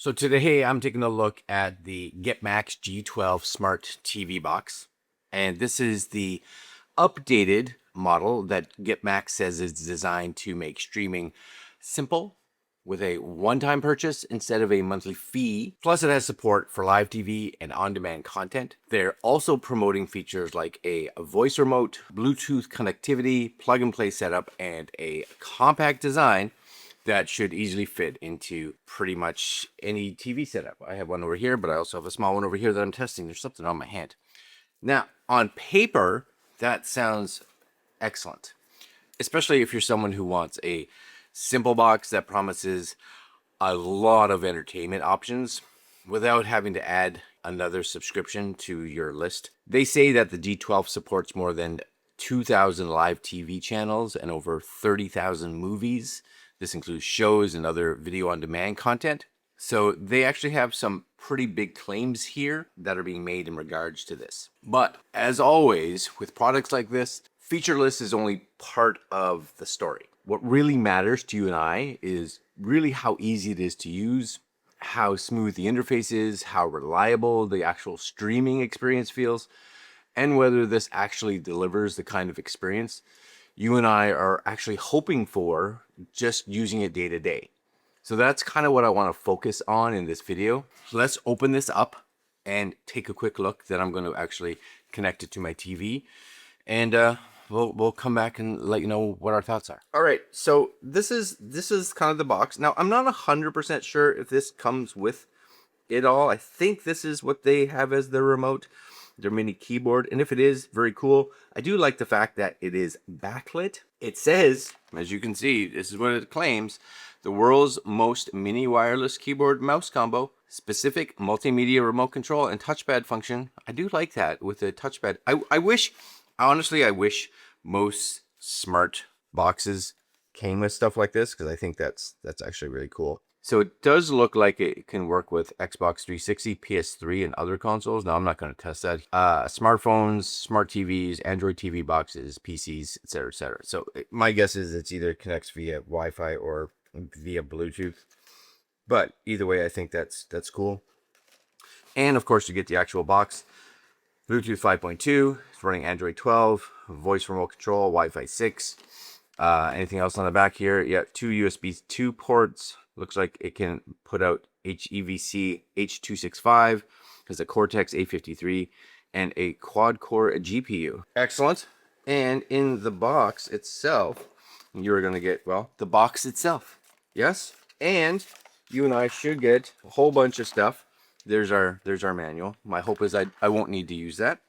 So today I'm taking a look at the GetMax G12 Smart TV Box. And this is the updated model that GetMax says is designed to make streaming simple with a one-time purchase instead of a monthly fee. Plus it has support for live TV and on-demand content. They're also promoting features like a voice remote, Bluetooth connectivity, plug-and-play setup, and a compact design that should easily fit into pretty much any TV setup. I have one over here, but I also have a small one over here that I'm testing. There's something on my hand. Now, on paper, that sounds excellent, especially if you're someone who wants a simple box that promises a lot of entertainment options without having to add another subscription to your list. They say that the G12 supports more than 2,000 live TV channels and over 30,000 movies. This includes shows and other video on demand content. So they actually have some pretty big claims here that are being made in regards to this. But as always, with products like this, feature list is only part of the story. What really matters to you and I is really how easy it is to use, how smooth the interface is, how reliable the actual streaming experience feels, and whether this actually delivers the kind of experience you and I are actually hoping for just using it day to day. So that's kind of what I want to focus on in this video. So let's open this up and take a quick look. Then I'm going to actually connect it to my TV, and we'll come back and let you know what our thoughts are. All right, so this is kind of the box. Now I'm not 100% sure if this comes with it all. I think this is what they have as their remote, their mini keyboard, and if it is, very cool. I do like the fact that it is backlit. It says, as you can see, this is what it claims: the world's most mini wireless keyboard mouse combo, specific multimedia remote control and touchpad function. I do like that with the touchpad. I wish most smart boxes came with stuff like this, because I think that's actually really cool. So it does look like it can work with Xbox 360, PS3, and other consoles. Now, I'm not going to test that. Smartphones, smart TVs, Android TV boxes, PCs, etc., etc. So my guess is it's either connects via Wi-Fi or via Bluetooth. But either way, I think that's cool. And of course, you get the actual box. Bluetooth 5.2. It's running Android 12, voice remote control, Wi-Fi 6. Anything else on the back here? Yeah, 2 USB 2 ports. Looks like it can put out HEVC H265, has a Cortex A53, and a quad-core GPU. Excellent. And in the box itself, you're going to get, well, the box itself. Yes? And you and I should get a whole bunch of stuff. There's our manual. My hope is I won't need to use that.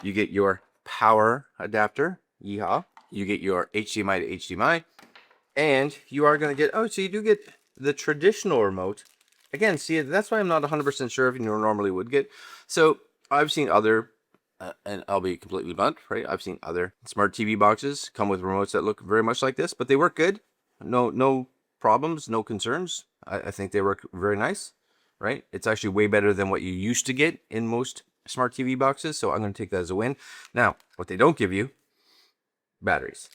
You get your power adapter. Yeehaw. You get your HDMI to HDMI. And you are going to get, oh, so you do get the traditional remote. Again, see, that's why I'm not 100% sure if you normally would get. So I've seen other, and I'll be completely blunt, right? I've seen other smart TV boxes come with remotes that look very much like this, but they work good. No problems, no concerns. I think they work very nice, right? It's actually way better than what you used to get in most smart TV boxes. So I'm going to take that as a win. Now, what they don't give you, batteries.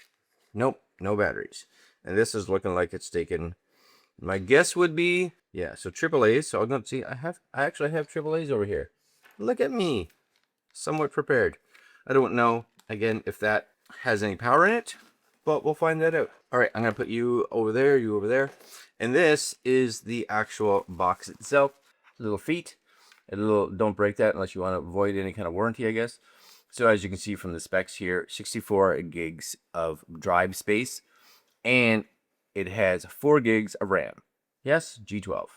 Nope, no batteries. And this is looking like it's taken, my guess would be, yeah, so AAAs. So I'm going to see, I actually have AAAs over here. Look at me, somewhat prepared. I don't know, again, if that has any power in it, but we'll find that out. All right, I'm going to put you over there, you over there. And this is the actual box itself. Little feet, a little, don't break that unless you want to avoid any kind of warranty, I guess. So as you can see from the specs here, 64 gigs of drive space, and it has 4 gigs of RAM. Yes, G12.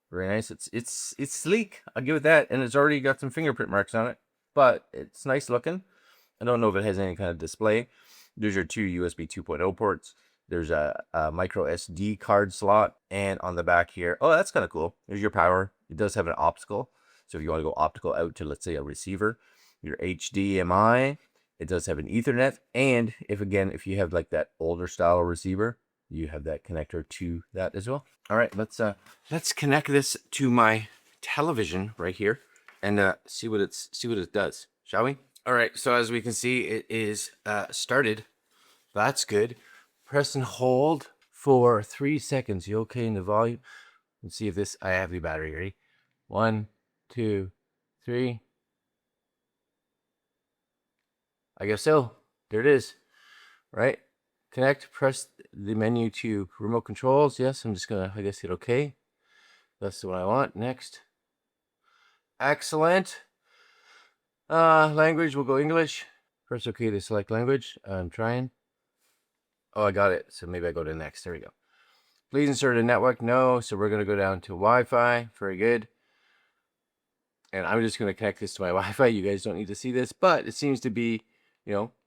Very nice. It's sleek. I'll give it that. And it's already got some fingerprint marks on it, but it's nice looking. I don't know if it has any kind of display. There's your 2 USB 2.0 ports. There's a micro SD card slot. And on the back here, oh, that's kind of cool. There's your power. It does have an optical. So if you want to go optical out to, let's say, a receiver, your HDMI, it does have an Ethernet. And if you have like that older style receiver, you have that connector to that as well. All right, let's connect this to my television right here and see what it does, shall we? All right, so as we can see, it is started. That's good. Press and hold for 3 seconds. You okay in the volume? Let's see if this, I have the battery. Ready? 1, 2, 3. I guess so. There it is. Right? Connect, press the menu to remote controls. Yes, I'm just gonna, I guess, hit OK. That's what I want. Next. Excellent. Language, we'll go English. Press OK to select language. I'm trying. Oh, I got it. So maybe I go to next. There we go. Please insert a network. No. So we're going to go down to Wi-Fi. Very good. And I'm just going to connect this to my Wi-Fi. You guys don't need to see this, but it seems to be,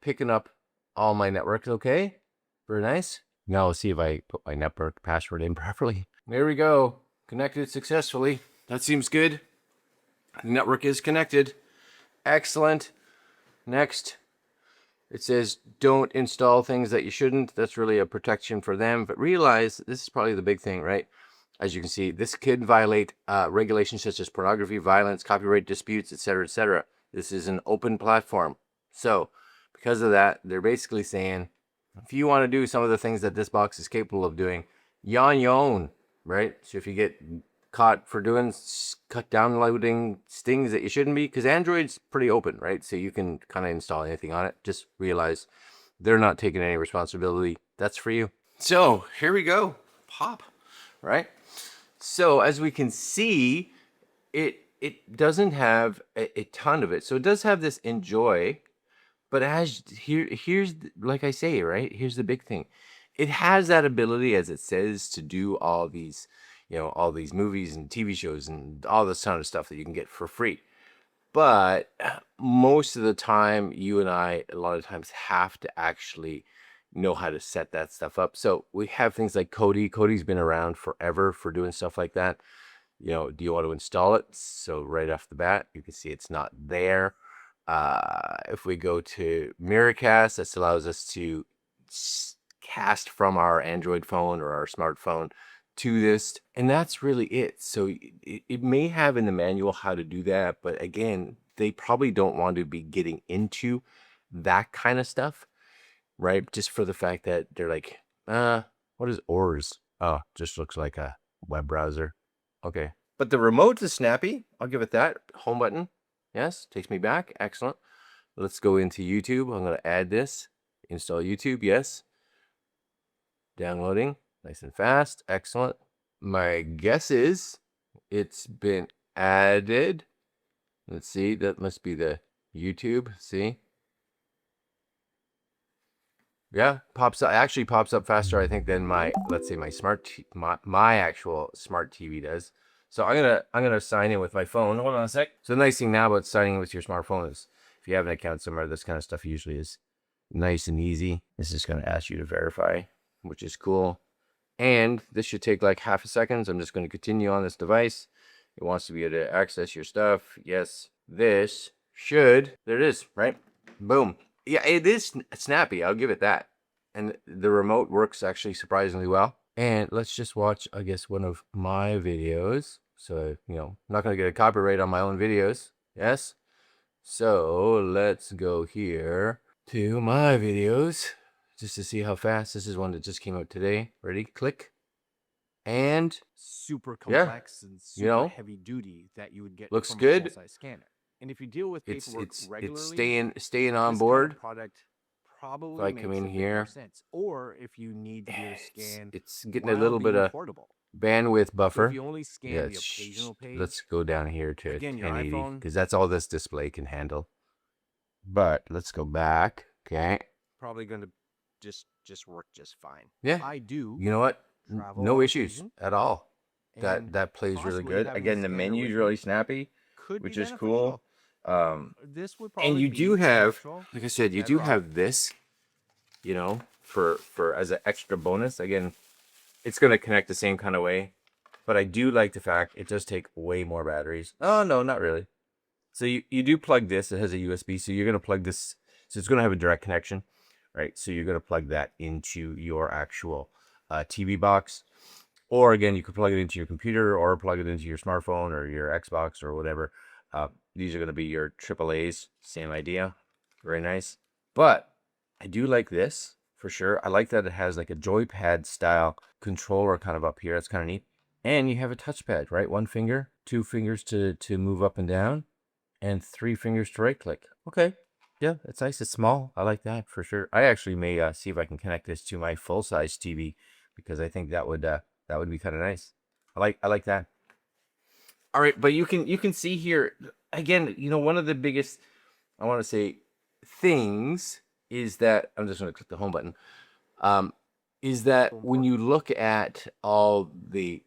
picking up all my networks okay. Very nice. Now let's see if I put my network password in properly. There we go. Connected successfully. That seems good. The network is connected. Excellent. Next. It says don't install things that you shouldn't. That's really a protection for them. But realize this is probably the big thing, right? As you can see, this could violate regulations such as pornography, violence, copyright disputes, etc., etc. This is an open platform. So because of that, they're basically saying, if you want to do some of the things that this box is capable of doing, you're on your own, right? So if you get caught for downloading things that you shouldn't be, because Android's pretty open, right? So you can kind of install anything on it. Just realize they're not taking any responsibility. That's for you. So here we go. Pop, right? So as we can see, it doesn't have a ton of it. So it does have this enjoy, but here's like I say, right? Here's the big thing. It has that ability, as it says, to do all these, all these movies and TV shows and all this kind of stuff that you can get for free. But most of the time, you and I, a lot of times, have to actually know how to set that stuff up. So we have things like Kodi. Kodi's been around forever for doing stuff like that. Do you want to install it? So right off the bat, you can see it's not there. If we go to Miracast, this allows us to cast from our Android phone or our smartphone to this, and that's really it. So it may have in the manual how to do that, but again, they probably don't want to be getting into that kind of stuff, right? Just for the fact that they're like, what is ORS? Oh, just looks like a web browser. Okay, but the remote is snappy. I'll give it that. Home button, yes, takes me back. Excellent. Let's go into YouTube. I'm going to add this. Install YouTube, yes. Downloading, nice and fast. Excellent. My guess is it's been added. Let's see, that must be the YouTube. See? Yeah, actually pops up faster, I think, than my, let's say, my actual smart TV does. So I'm gonna sign in with my phone. Hold on a sec. So the nice thing now about signing in with your smartphone is if you have an account somewhere, this kind of stuff usually is nice and easy. This is gonna ask you to verify, which is cool. And this should take like half a second. I'm just going to continue on this device. It wants to be able to access your stuff. Yes, this should. There it is, right? Boom. Yeah, it is snappy. I'll give it that. And the remote works actually surprisingly well. And let's just watch, I guess, one of my videos. So, I'm not going to get a copyright on my own videos. Yes? So let's go here to my videos. Just to see how fast. This is one that just came out today. Ready? Click. And super complex and super heavy duty that you would get looks from good. a full-size scanner. And if you deal with paperwork regularly, it's staying on board. Kind of product probably if I come in here, more sense. Or if you need to be able to scan, it's getting a little bit of portable bandwidth buffer. So if you only scan the occasional page, let's go down here to again, 1080 because that's all this display can handle. But let's go back. Okay. Probably going to just work just fine. Yeah. I do. You know what? No issues at all. That plays really good. Again, the menu is really snappy, which is cool. This would probably and you do have, like I said, you do have this, for as an extra bonus. Again, it's going to connect the same kind of way, but I do like the fact it does take way more batteries. Oh, no, not really. So you do plug this. It has a USB, so you're going to plug this. So it's going to have a direct connection, right? So you're going to plug that into your actual TV box. Or again, you could plug it into your computer or plug it into your smartphone or your Xbox or whatever. These are going to be your AAAs. Same idea. Very nice. But I do like this for sure. I like that it has like a joypad style controller kind of up here. That's kind of neat. And you have a touchpad, right? 1 finger, 2 fingers to move up and down, and 3 fingers to right click. Okay. Yeah, it's nice. It's small. I like that for sure. I actually may see if I can connect this to my full-size TV, because I think that would be kind of nice. I like that. All right, but you can see here again, you know, one of the biggest, I want to say, things is that I'm just going to click the home button. Is that when you look at all the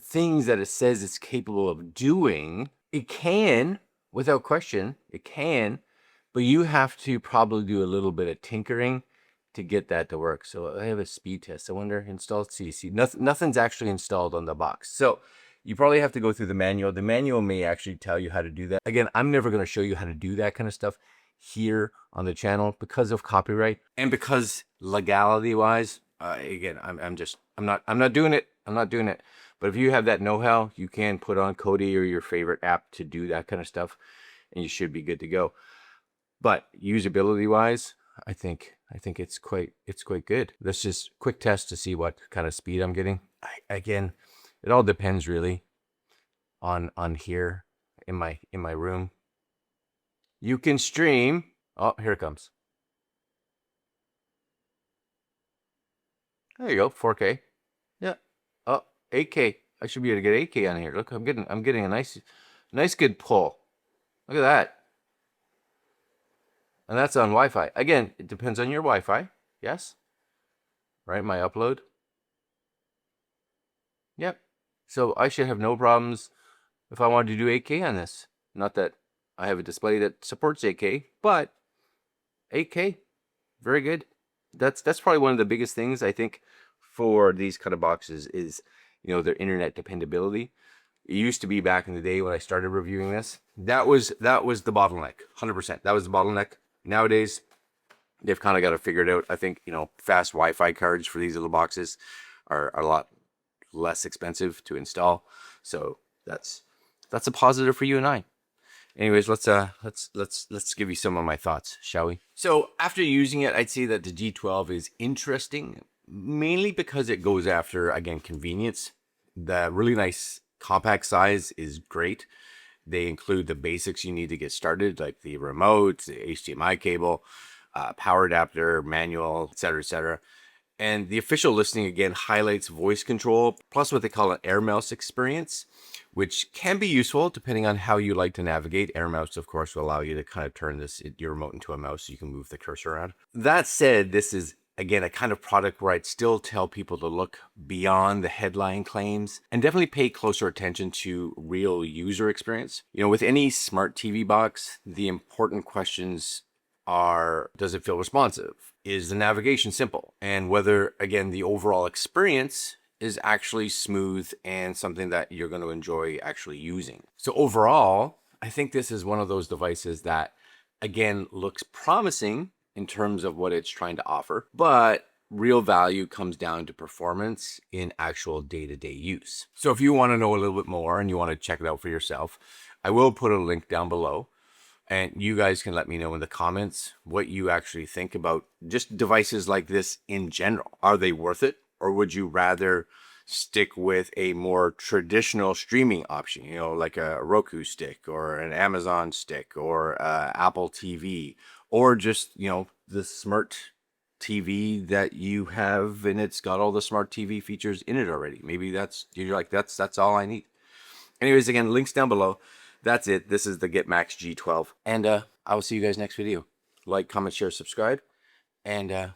things that it says it's capable of doing, it can, without question, it can, but you have to probably do a little bit of tinkering to get that to work. So I have a speed test. I wonder, installed CDC. Nothing's actually installed on the box. So you probably have to go through the manual. The manual may actually tell you how to do that. Again, I'm never going to show you how to do that kind of stuff here on the channel because of copyright and because legality wise. Again, I'm not doing it. I'm not doing it. But if you have that know-how, you can put on Kodi or your favorite app to do that kind of stuff, and you should be good to go. But usability wise, I think it's quite good. Let's just quick test to see what kind of speed I'm getting. Again, it all depends really on here in my room. You can stream. Oh, here it comes. There you go, 4K. Yeah. Oh, 8K. I should be able to get 8K on here. Look, I'm getting a nice good pull. Look at that. And that's on Wi-Fi. Again, it depends on your Wi-Fi. Yes. Right, my upload. Yep. So I should have no problems if I wanted to do 8K on this. Not that I have a display that supports 8K, but 8K, very good. That's probably one of the biggest things I think for these kind of boxes is, you know, their internet dependability. It used to be back in the day when I started reviewing this. That was the bottleneck, 100%. That was the bottleneck. Nowadays, they've kind of got it figured out. I think, you know, fast Wi-Fi cards for these little boxes are a lot less expensive to install. So that's a positive for you and I. Anyways, let's give you some of my thoughts, shall we? So after using it, I'd say that the G12 is interesting, mainly because it goes after, again, convenience. The really nice compact size is great. They include the basics you need to get started, like the remote, the HDMI cable, power adapter, manual, etc., etc. And the official listing, again, highlights voice control, plus what they call an air mouse experience, which can be useful depending on how you like to navigate. Air mouse, of course, will allow you to kind of turn your remote into a mouse so you can move the cursor around. That said, this is, again, a kind of product where I'd still tell people to look beyond the headline claims and definitely pay closer attention to real user experience. You know, with any smart TV box, the important questions are, does it feel responsive? Is the navigation simple? And whether, again, the overall experience is actually smooth and something that you're going to enjoy actually using. So overall, I think this is one of those devices that, again, looks promising in terms of what it's trying to offer, but real value comes down to performance in actual day-to-day use. So if you want to know a little bit more and you want to check it out for yourself, I will put a link down below. And you guys can let me know in the comments what you actually think about just devices like this in general. Are they worth it? Or would you rather stick with a more traditional streaming option, you know, like a Roku stick or an Amazon stick or Apple TV, or just, you know, the smart TV that you have and it's got all the smart TV features in it already? Maybe you're like, that's all I need. Anyways, again, links down below. That's it. This is the GetMax G12. And I will see you guys next video. Like, comment, share, subscribe. And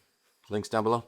links down below.